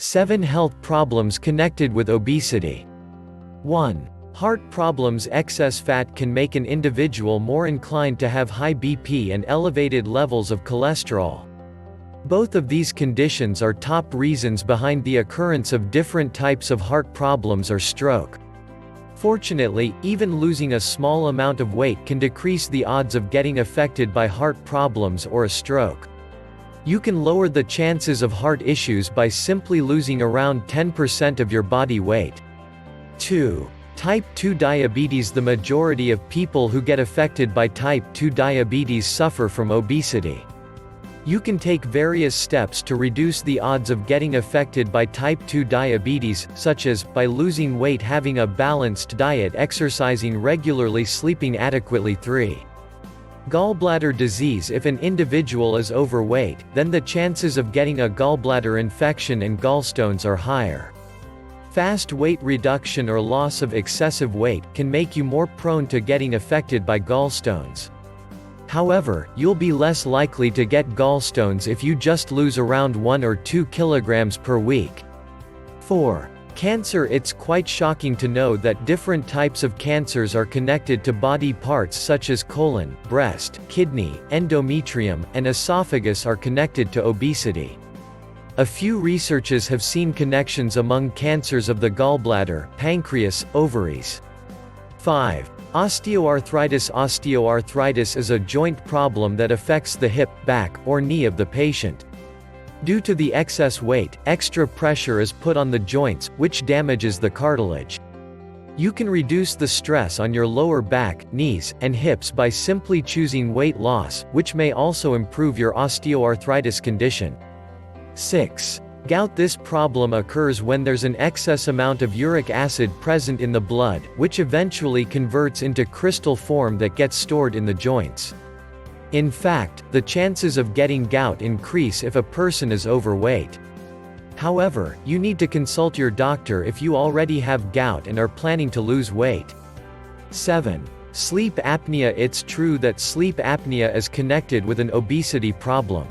7 health problems connected with obesity. 1. Heart problems. Excess fat can make an individual more inclined to have high BP and elevated levels of cholesterol. Both of these conditions are top reasons behind the occurrence of different types of heart problems or stroke. Fortunately, even losing a small amount of weight can decrease the odds of getting affected by heart problems or a stroke. You can lower the chances of heart issues by simply losing around 10% of your body weight. 2. Type 2 diabetes. The majority of people who get affected by type 2 diabetes suffer from obesity. You can take various steps to reduce the odds of getting affected by type 2 diabetes, such as, by losing weight, having a balanced diet, exercising regularly, sleeping adequately. 3. Gallbladder disease. If an individual is overweight, then the chances of getting a gallbladder infection and gallstones are higher. Fast weight reduction or loss of excessive weight can make you more prone to getting affected by gallstones. However, you'll be less likely to get gallstones if you just lose around 1 or 2 kilograms per week. 4. Cancer. It's quite shocking to know that different types of cancers are connected to body parts such as colon, breast, kidney, endometrium, and esophagus are connected to obesity. A few researches have seen connections among cancers of the gallbladder, pancreas, ovaries. 5. Osteoarthritis. Osteoarthritis is a joint problem that affects the hip, back, or knee of the patient. Due to the excess weight, extra pressure is put on the joints, which damages the cartilage. You can reduce the stress on your lower back, knees, and hips by simply choosing weight loss, which may also improve your osteoarthritis condition. 6. Gout. This problem occurs when there's an excess amount of uric acid present in the blood, which eventually converts into crystal form that gets stored in the joints. In fact, the chances of getting gout increase if a person is overweight. However, you need to consult your doctor if you already have gout and are planning to lose weight. 7. Sleep apnea. It's true that sleep apnea is connected with an obesity problem.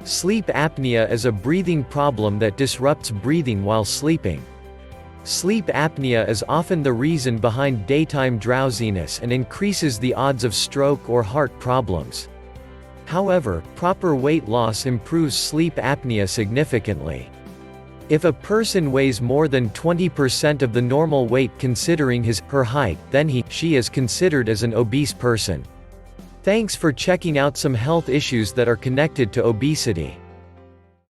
Sleep apnea is a breathing problem that disrupts breathing while sleeping. Sleep apnea is often the reason behind daytime drowsiness and increases the odds of stroke or heart problems. However, proper weight loss improves sleep apnea significantly. If a person weighs more than 20% of the normal weight considering her height, then she is considered as an obese person. Thanks for checking out some health issues that are connected to obesity.